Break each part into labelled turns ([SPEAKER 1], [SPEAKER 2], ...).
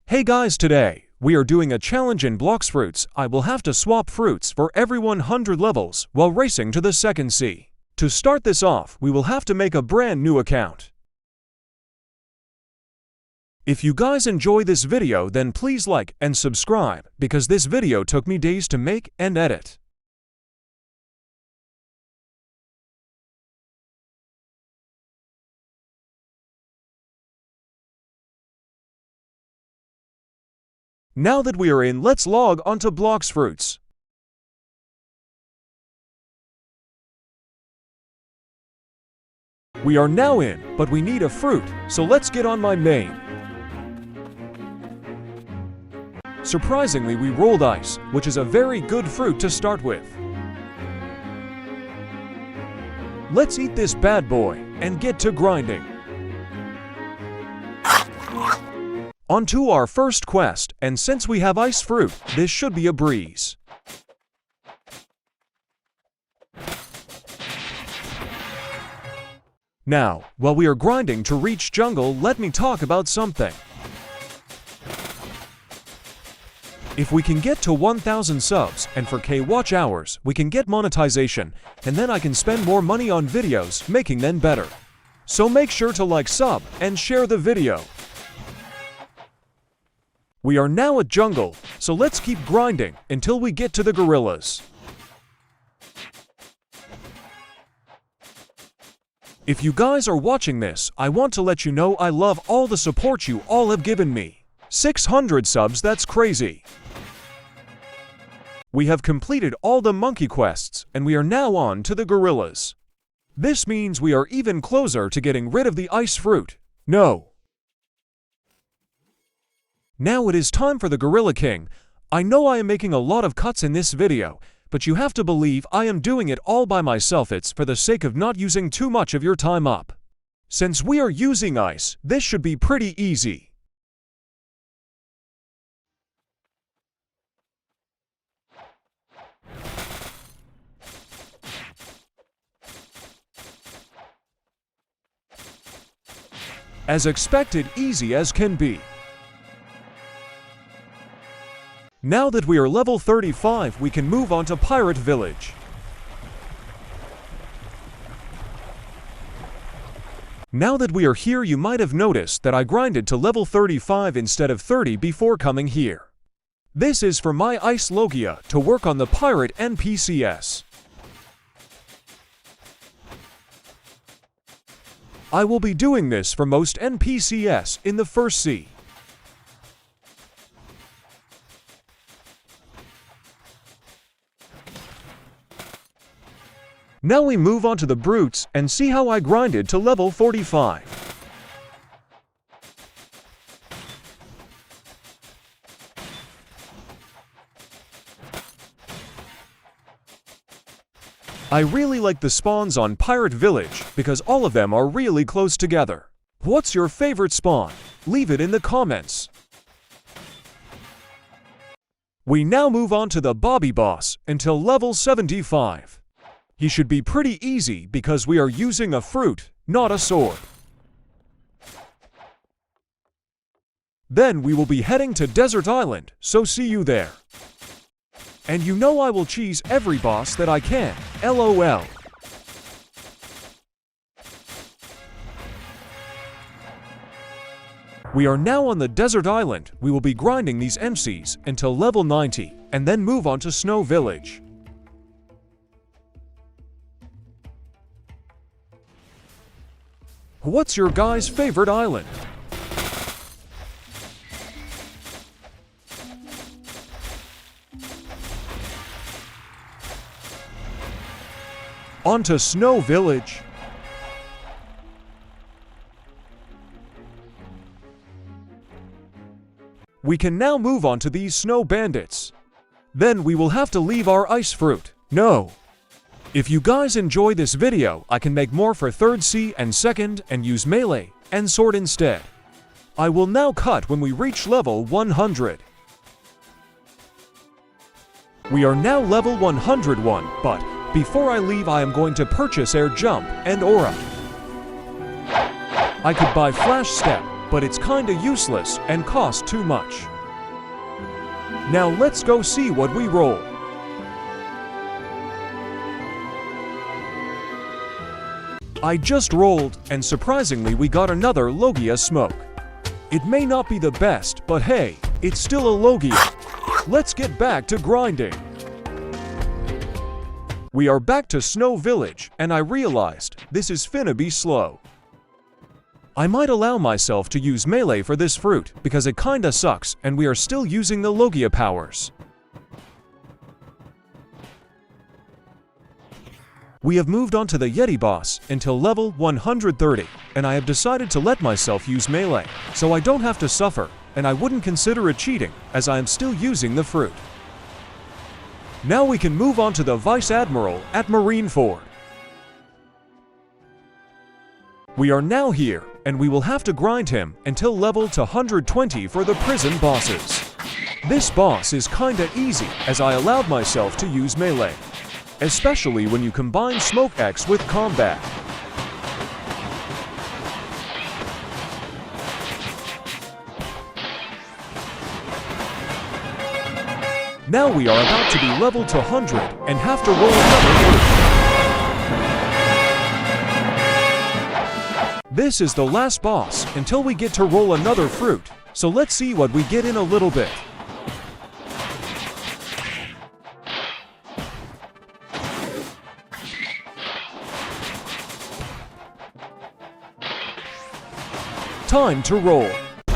[SPEAKER 1] Hey guys, today we are doing a challenge in Blocks Fruits. I will have to swap fruits for every 100 levels while racing to the second sea. To start this off, we will have to make a brand new account. If you guys enjoy this video, then please like and subscribe, because this video took me days to make and edit. Now that we are in, let's log onto Blocks Fruits. We are now in, but we need a fruit, so let's get on my main. Surprisingly, we rolled ice, which is a very good fruit to start with. Let's eat this bad boy and get to grinding. On to our first quest, and since we have ice fruit, this should be a breeze. Now, while we are grinding to reach jungle, let me talk about something. If we can get to 1,000 subs, and for K watch hours, we can get monetization, and then I can spend more money on videos, making them better. So make sure to like, sub, and share the video. We are now at jungle, so let's keep grinding until we get to the gorillas. If you guys are watching this, I want to let you know I love all the support you all have given me. 600 subs, that's crazy. We have completed all the monkey quests, and we are now on to the gorillas. This means we are even closer to getting rid of the ice fruit. No. Now it is time for the Gorilla King. I know I am making a lot of cuts in this video, but you have to believe I am doing it all by myself. It's for the sake of not using too much of your time up. Since we are using ice, this should be pretty easy. As expected, easy as can be. Now that we are level 35, we can move on to Pirate Village. Now that we are here, you might have noticed that I grinded to level 35 instead of 30 before coming here. This is for my Ice Logia to work on the Pirate NPCs. I will be doing this for most NPCs in the first sea. Now we move on to the brutes and see how I grinded to level 45. I really like the spawns on Pirate Village because all of them are really close together. What's your favorite spawn? Leave it in the comments. We now move on to the Bobby Boss until level 75. He should be pretty easy because we are using a fruit, not a sword. Then we will be heading to Desert Island, so see you there. And you know I will cheese every boss that I can, LOL. We are now on the Desert Island. We will be grinding these MCs until level 90, and then move on to Snow Village. What's your guys' favorite island? On to Snow Village. We can now move on to these snow bandits. Then we will have to leave our ice fruit. No. If you guys enjoy this video, I can make more for third sea and second and use melee and sword instead. I will now cut when we reach level 100. We are now level 101, but before I leave I am going to purchase air jump and aura. I could buy flash step, but it's kinda useless and costs too much. Now let's go see what we roll. I just rolled, and surprisingly we got another Logia smoke. It may not be the best, but hey, it's still a Logia. Let's get back to grinding. We are back to Snow Village, and I realized this is finna be slow. I might allow myself to use melee for this fruit, because it kinda sucks, and we are still using the Logia powers. We have moved on to the Yeti boss until level 130, and I have decided to let myself use melee, so I don't have to suffer, and I wouldn't consider it cheating, as I am still using the fruit. Now we can move on to the Vice Admiral at Marineford. We are now here, and we will have to grind him until level to 120 for the prison bosses. This boss is kinda easy, as I allowed myself to use melee, especially when you combine Smoke X with combat. Now we are about to be level to 100 and have to roll another fruit. This is the last boss until we get to roll another fruit, so let's see what we get in a little bit. Time to roll.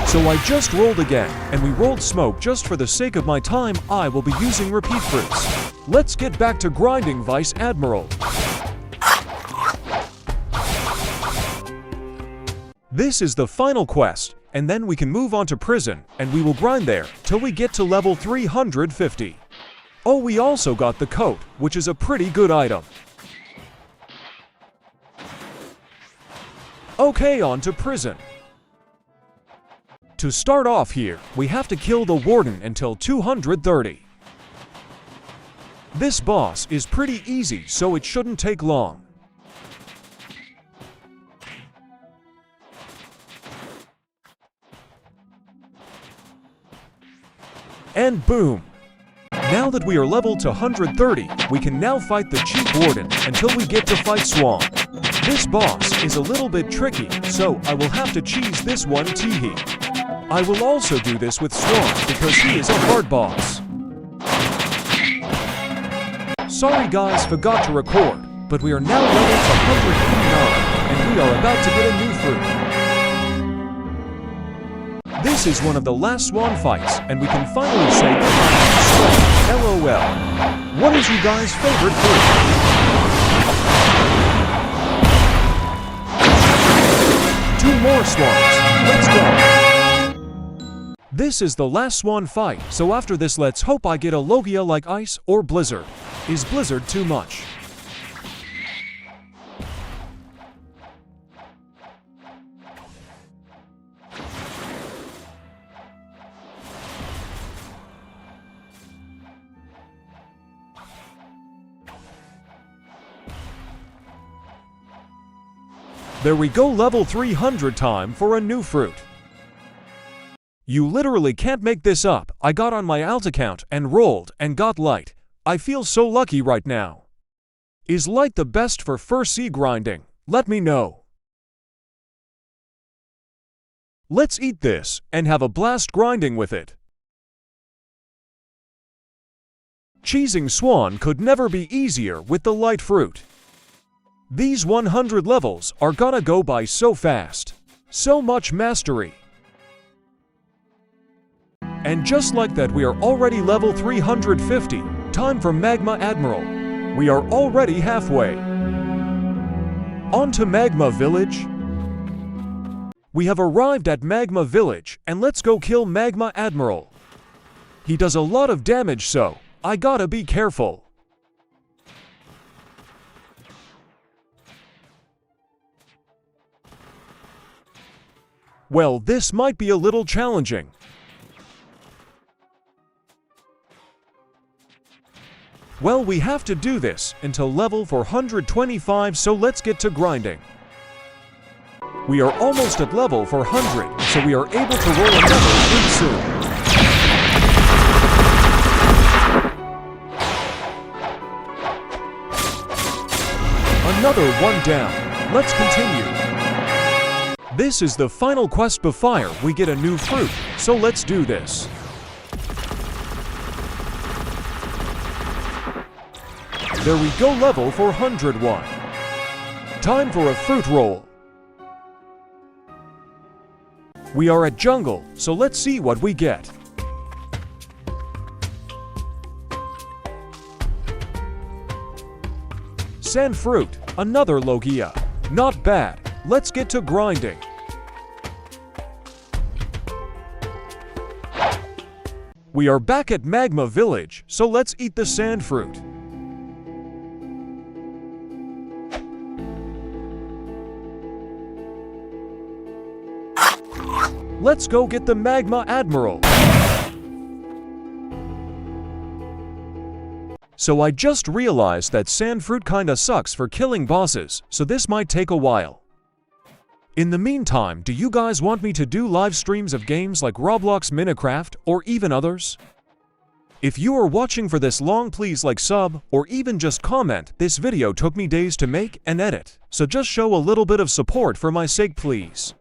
[SPEAKER 1] So I just rolled again, and we rolled smoke. Just for the sake of my time, I will be using repeat fruits. Let's get back to grinding Vice Admiral. This is the final quest, and then we can move on to prison, and we will grind there till we get to level 350. Oh, we also got the coat, which is a pretty good item. Okay, on to prison. To start off here, we have to kill the warden until 230. This boss is pretty easy, so it shouldn't take long. And boom! Now that we are level to 130, we can now fight the chief warden until we get to fight Swan. This boss is a little bit tricky, so I will have to cheese this one teehee. I will also do this with Swan because he is a hard boss. Sorry guys, forgot to record, but we are now level to 189 and we are about to get a new fruit. This is one of the last Swan fights and we can finally say goodbye to Swan. LOL. What is you guys' favorite fruit? Two more Swans. Let's go. This is the last Swan fight, so after this let's hope I get a Logia like Ice or Blizzard. Is Blizzard too much? There we go, level 300 time for a new fruit. You literally can't make this up. I got on my alt account and rolled and got light. I feel so lucky right now. Is light the best for first C grinding? Let me know. Let's eat this and have a blast grinding with it. Cheesing Swan could never be easier with the light fruit. These 100 levels are gonna go by so fast. So much mastery. And just like that, we are already level 350. Time for Magma Admiral. We are already halfway. On to Magma Village. We have arrived at Magma Village, and let's go kill Magma Admiral. He does a lot of damage, so I gotta be careful. Well, this might be a little challenging. Well, we have to do this until level 425, so let's get to grinding. We are almost at level 400, so we are able to roll another fruit soon. Another one down. Let's continue. This is the final quest before we get a new fruit, so let's do this. There we go, level 401. Time for a fruit roll. We are at jungle, so let's see what we get. Sand fruit, another Logia. Not bad. Let's get to grinding. We are back at Magma Village, so let's eat the sand fruit. Let's go get the Magma Admiral. So I just realized that sand fruit kinda sucks for killing bosses, so this might take a while. In the meantime, do you guys want me to do live streams of games like Roblox, Minecraft, or even others? If you are watching for this long, please like, sub, or even just comment. This video took me days to make and edit, so just show a little bit of support for my sake, please.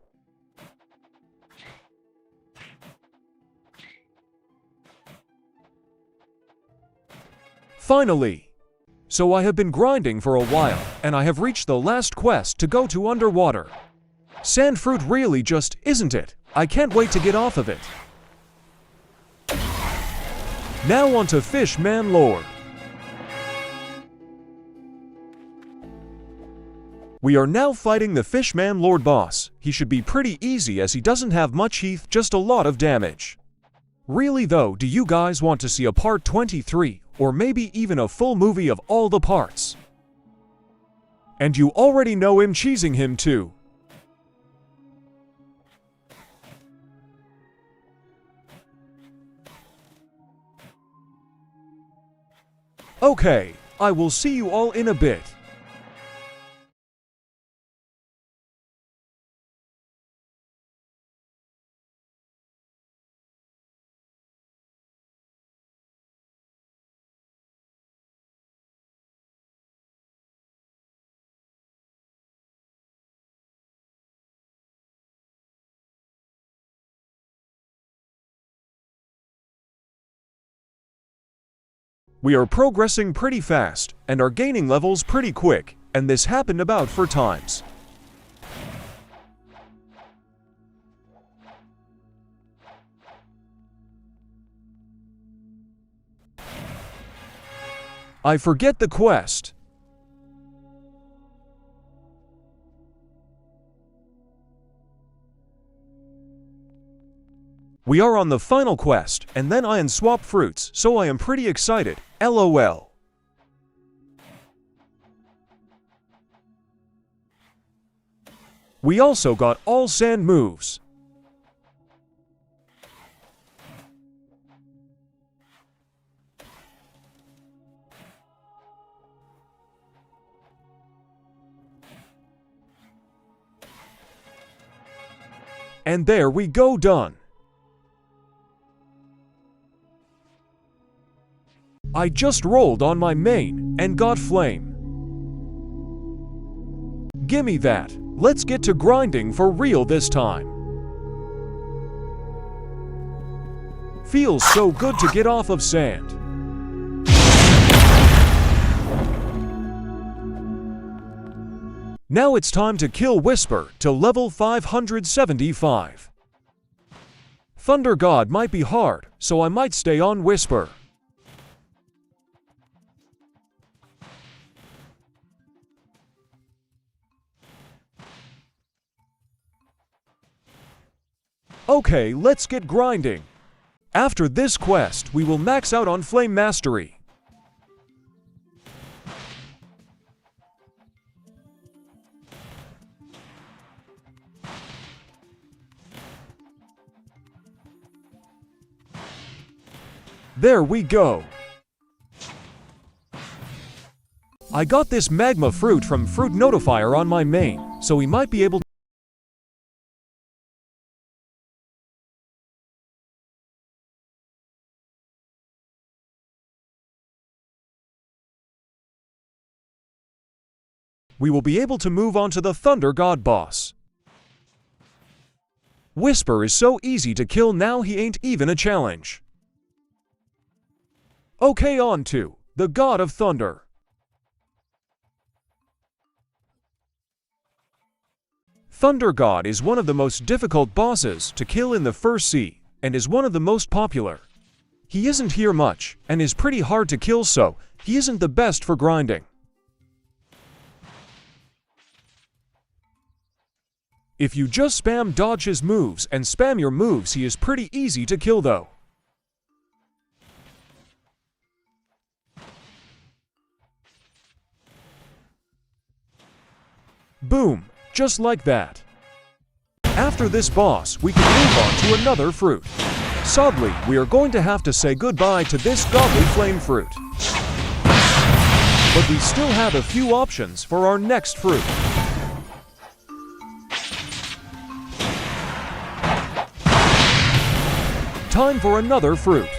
[SPEAKER 1] Finally! So I have been grinding for a while, and I have reached the last quest to go to underwater. Sand fruit really just isn't it. I can't wait to get off of it. Now on to Fishman Lord. We are now fighting the Fishman Lord boss. He should be pretty easy as he doesn't have much health, just a lot of damage. Really though, do you guys want to see a part 23, or maybe even a full movie of all the parts? And you already know him cheesing him too. Okay, I will see you all in a bit. We are progressing pretty fast, and are gaining levels pretty quick, and this happened about 4 times. I forget the quest. We are on the final quest, and then I unswap fruits, so I am pretty excited. LOL. We also got all sand moves. And there we go, done. I just rolled on my main and got flame. Gimme that. Let's get to grinding for real this time. Feels so good to get off of sand. Now it's time to kill Whisper to level 575. Thunder God might be hard, so I might stay on Whisper. Okay, let's get grinding. After this quest, we will max out on Flame Mastery. There we go. I got this magma fruit from Fruit Notifier on my main, so we might be able to we will be able to move on to the Thunder God boss. Whisper is so easy to kill now he ain't even a challenge. Okay, on to the God of Thunder. Thunder God is one of the most difficult bosses to kill in the first sea, and is one of the most popular. He isn't here much, and is pretty hard to kill, so he isn't the best for grinding. If you just spam dodge his moves and spam your moves, he is pretty easy to kill though. Boom! Just like that. After this boss, we can move on to another fruit. Sadly, we are going to have to say goodbye to this godly flame fruit. But we still have a few options for our next fruit. Time for another fruit.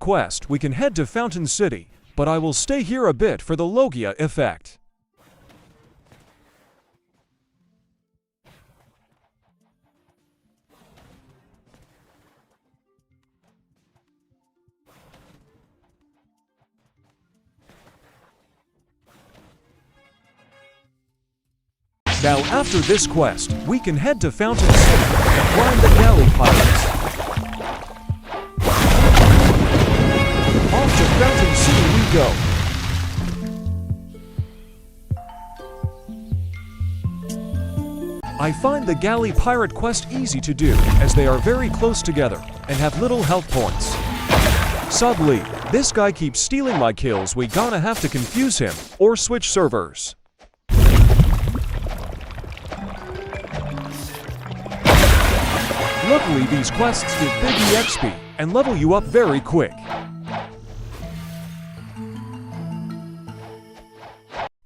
[SPEAKER 1] Quest, we can head to Fountain City, but I will stay here a bit for the Logia effect. Now after this quest, we can head to Fountain City and climb the galley pirates. Off to Fountain City we go. I find the galley pirate quest easy to do, as they are very close together and have little health points. Sadly, this guy keeps stealing my kills. We gonna have to confuse him or switch servers. Luckily, these quests give big EXP and level you up very quick.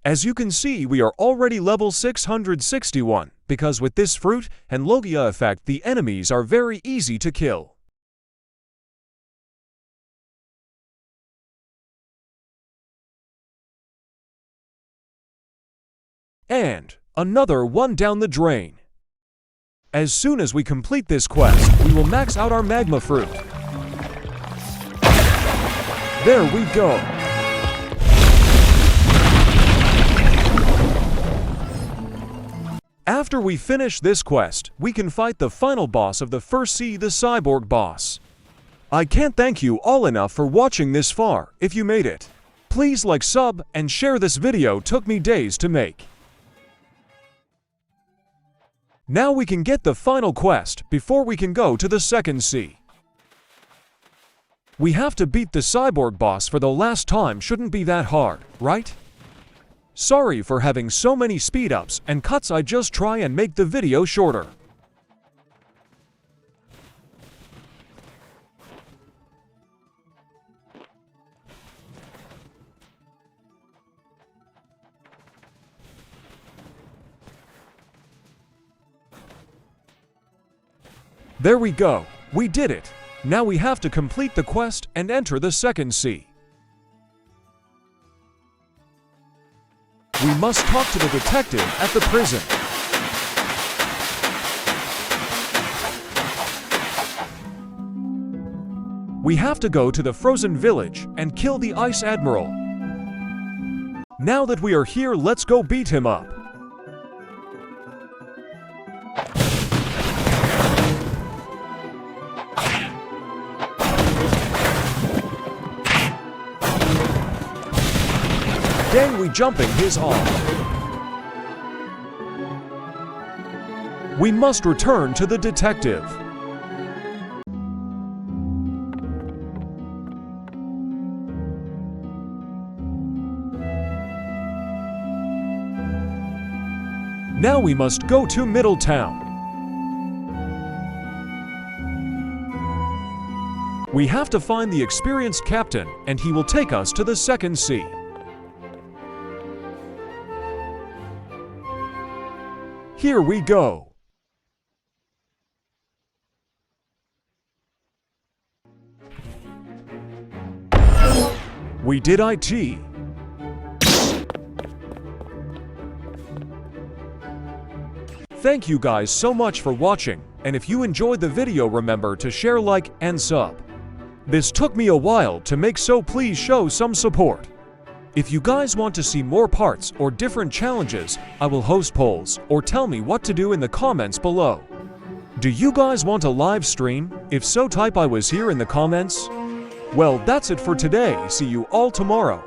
[SPEAKER 1] As you can see, we are already level 661, because with this fruit and Logia effect, the enemies are very easy to kill. And another one down the drain. As soon as we complete this quest, we will max out our magma fruit. There we go. After we finish this quest, we can fight the final boss of the first sea, the cyborg boss. I can't thank you all enough for watching this far. If you made it, please like, sub, and share. This video took me days to make. Now we can get the final quest before we can go to the second sea. We have to beat the cyborg boss for the last time. Shouldn't be that hard, right? Sorry for having so many speed-ups and cuts. I just try and make the video shorter. There we go, we did it. Now we have to complete the quest and enter the second sea. We must talk to the detective at the prison. We have to go to the frozen village and kill the Ice Admiral. Now that we are here, let's go beat him up. Dang, we jumping his arm. We must return to the detective. Now we must go to Middletown. We have to find the experienced captain, and he will take us to the second sea. Here we go. We did it. Thank you guys so much for watching, and if you enjoyed the video, remember to share, like, and sub. This took me a while to make, so please show some support. If you guys want to see more parts or different challenges, I will host polls or tell me what to do in the comments below. Do you guys want a live stream? If so, type I was here in the comments. Well, that's it for today. See you all tomorrow.